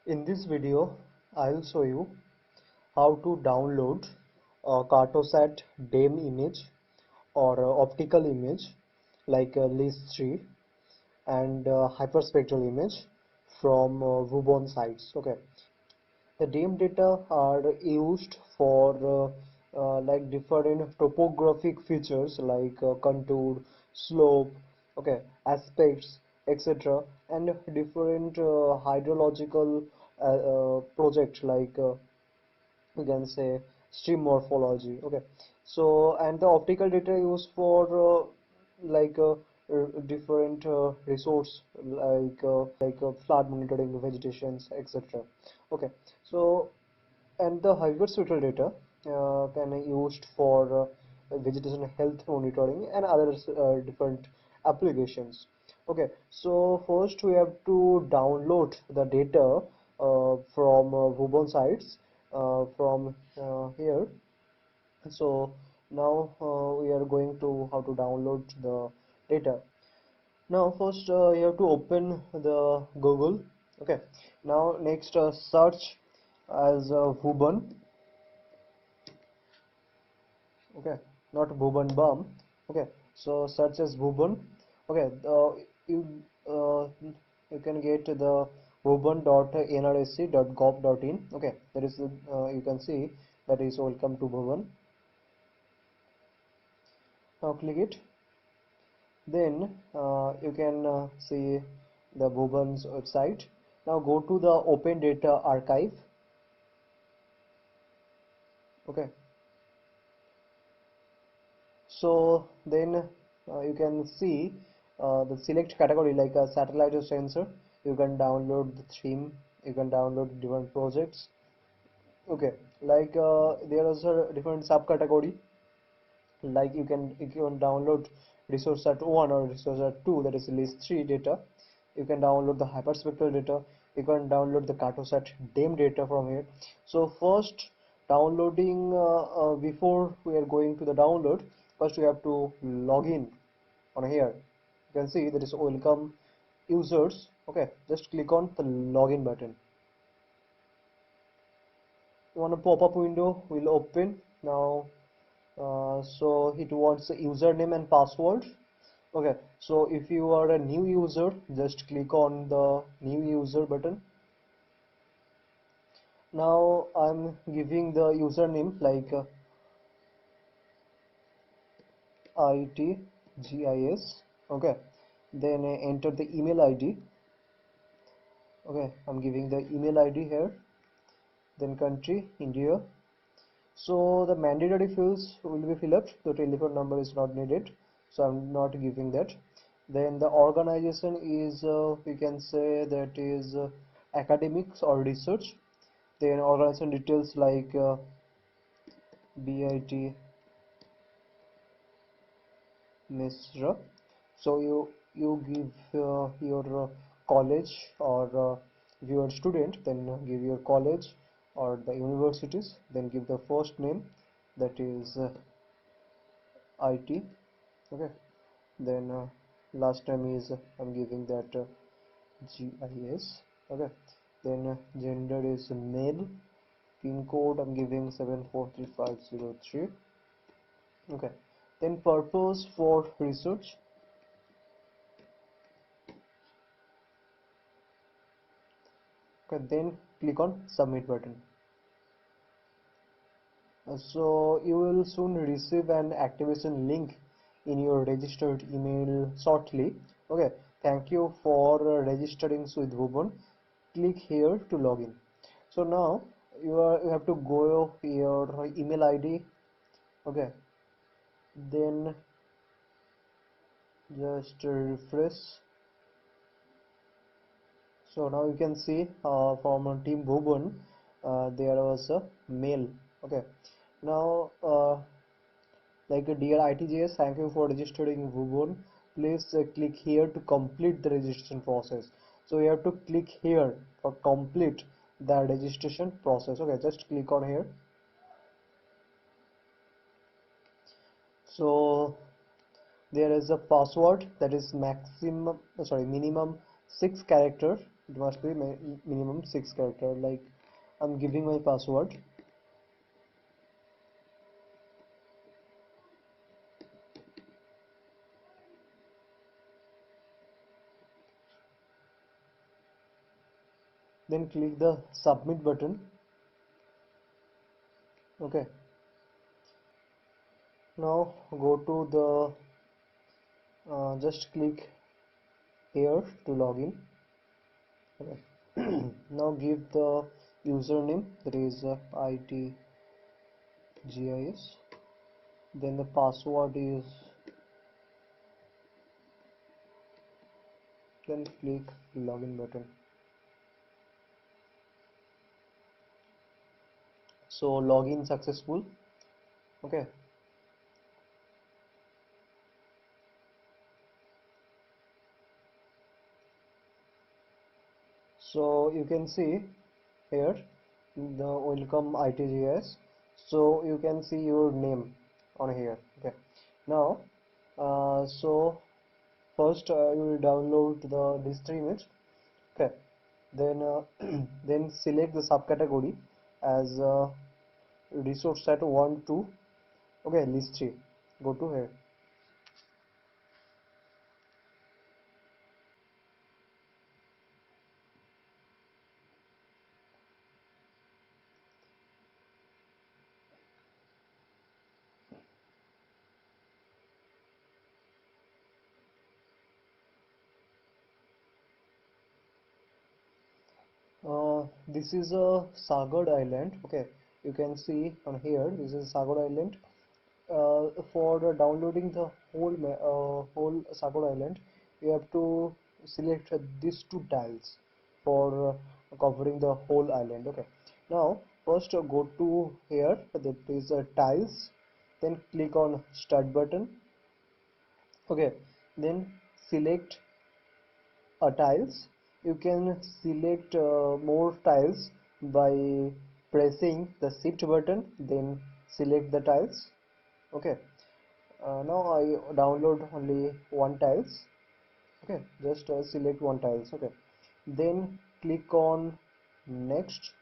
In this video, I'll show you how to download a Cartosat DEM image or optical image like LIS3 and hyperspectral image from Wubon sites. Okay, the DEM data are used for like different topographic features like contour, slope, okay, aspects, etc., and different hydrological project like you can say stream morphology. Okay, so and the optical data used for like different resource like flood monitoring, vegetations, etc. Okay, so and the hyperspectral data can be used for vegetation health monitoring and other different applications. Okay, so first we have to download the data from Wubon sites from here. So now we are going to how to download the data. Now first you have to open the Google. Okay, now next search as Wubon. Okay, not Bhuban Bum. Okay, so search as Bhuban. Okay, you uh, you can get the bhuban.nrsc.gov.in. Okay, that is you can see that is welcome to Bhuban. Now click it. Then you can see the Bhuban's website. Now go to the Open Data Archive. Okay, so then you can see the select category like a satellite or sensor. You can download the theme, you can download different projects. Okay, like there is a different subcategory, like you can download resource at 1 or resource at 2, that is LIS3 data. You can download the hyperspectral data, you can download the Cartosat DEM data from here. So first downloading before we are going to the download, first we have to log in on here. You can see there is welcome users. Okay, just click on the login button. One pop-up window will open now. So it wants the username and password. Okay, so if you are a new user, just click on the new user button. Now I'm giving the username like ITGIS. Okay, then enter the email ID. Okay, I'm giving the email ID here. Then country India. So the mandatory fields will be filled up. The telephone number is not needed, so I'm not giving that. Then the organization is we can say that is academics or research. Then organization details like BIT Misra. So you give your college, or if you are a student, then give your college or the universities. Then give the first name, that is IT. Okay, then last time is I'm giving that GIS. Okay, then gender is male. Pin code I'm giving 743503. Okay, then purpose for research. Okay, then click on submit button. So you will soon receive an activation link in your registered email shortly. Okay, thank you for registering with Wubon. Click here to login. So now you have to go your email ID. Okay, then just refresh. So now you can see from team Wubon there was a mail. Okay, now like dear ITJS, thank you for registering Wubon. Please click here to complete the registration process. So you have to click here for complete the registration process. Okay, just click on here. So there is a password that is maximum, sorry, minimum 6 character. it must be minimum 6 character. Like I'm giving my password. Then click the submit button. Okay, now go to the just click here to log in. Okay. Now give the username, that is itgis. Then the password is, then click login button. So login successful. Okay, so you can see here the welcome itgis. So you can see your name on here. Okay, now so first you will download the list image. Okay, then then select the subcategory as resource set 1 2. Okay, list 3, go to here. This is a Sagar Island. Okay, you can see on here this is Sagar Island. For downloading the whole Sagar Island, you have to select these two tiles for covering the whole island. Okay, now first go to here, that is tiles, then click on start button. Okay, then select tiles. You can select more tiles by pressing the shift button, then select the tiles. Okay, now I download only one tiles. Okay, just select one tiles. Okay, then click on next.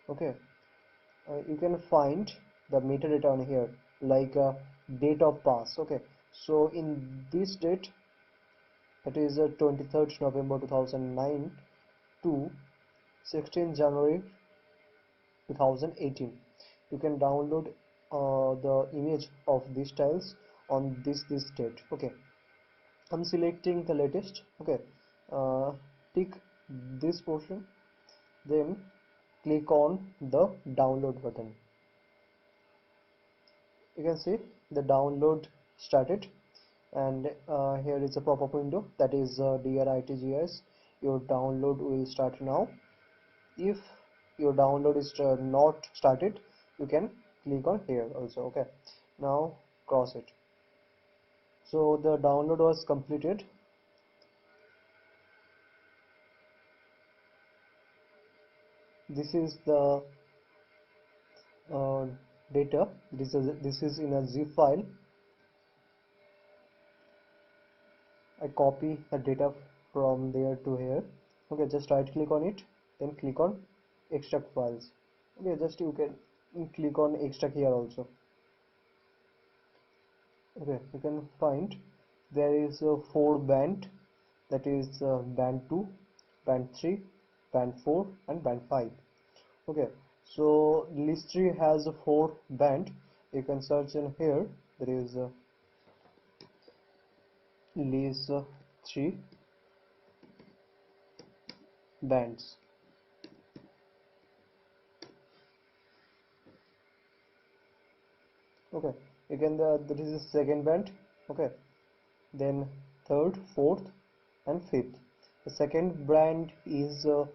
Okay, you can find the metadata on here, like date of pass. Okay, so in this date, it is 23rd November 2009 to 16th January 2018. You can download the image of these tiles on this date. Okay, I'm selecting the latest. Okay, tick this portion, then click on the download button. You can see the download started, and here is a pop-up window, that is dear itgis, your download will start now. If your download is not started, you can click on here also. Okay, now cross it. So the download was completed. This is the uh, data. This is in a zip file. I copy the data from there to here. Okay, just right click on it, then click on extract files. Okay, just you can click on extract here also. Okay, you can find there is a 4 band, that is band 2, band 3, band 4 and band 5. Okay, so list 3 has a 4 band. You can search in here, there is list 3 bands. Okay, you can this is the second band. Okay, then third, fourth and fifth. The second band is uh,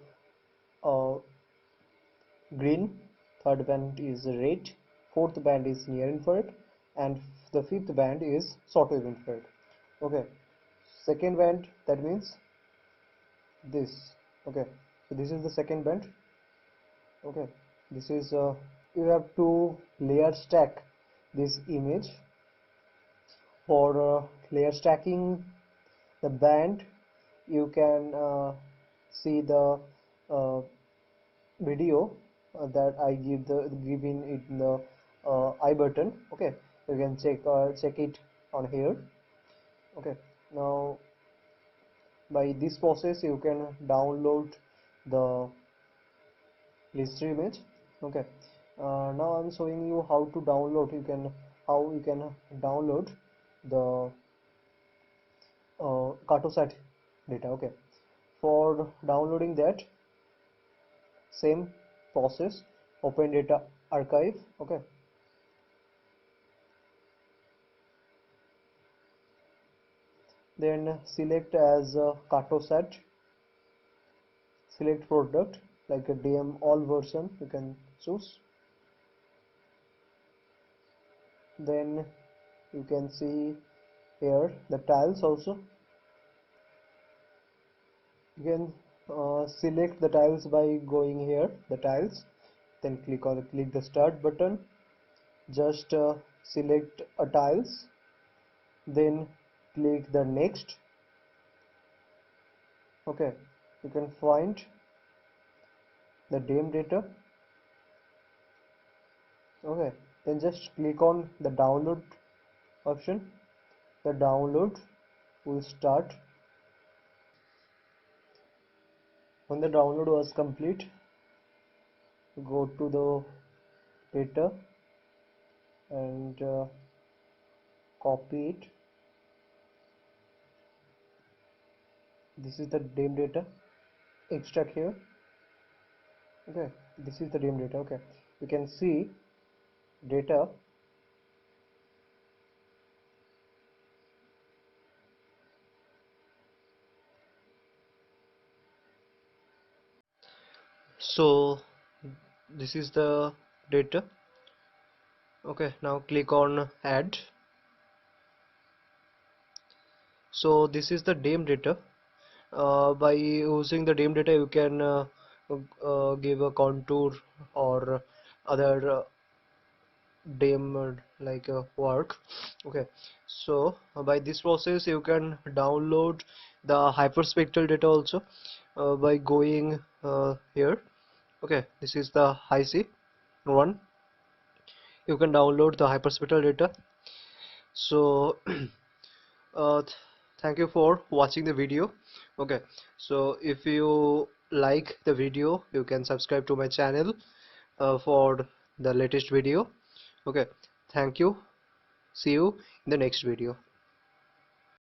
green, third band is red, fourth band is near infrared, and the fifth band is shortwave infrared. Okay, second band, that means this. Okay, so this is the second band. Okay, this is you have to layer stack this image. For layer stacking the band, you can see the video that I given in the I button. Okay, you can check it on here. Okay, now by this process you can download the history image. Okay, now I'm showing you how to download. How you can download the Cartosat data. Okay, for downloading that, same process, open data archive. Okay, then select as Cartosat, select product like a DM all version you can choose. Then you can see here the tiles also. You can select the tiles by going here the tiles, then click the start button. Just select a tiles, then click the next. Okay, you can find the DAM data. Okay, then just click on the download option. The download will start. When the download was complete, go to the data and copy it. This is the DAM data. Extract here. Okay, this is the DAM data. Okay, you can see data. So this is the data. Okay, now click on add. So this is the DAM data. By using the DAM data you can give a contour or other DAM like work. Okay, so by this process you can download the hyperspectral data also by going here. Okay, this is the HiC one. You can download the hyperspectral data. So thank you for watching the video. Okay, so if you like the video you can subscribe to my channel for the latest video. Okay, thank you. See you in the next video.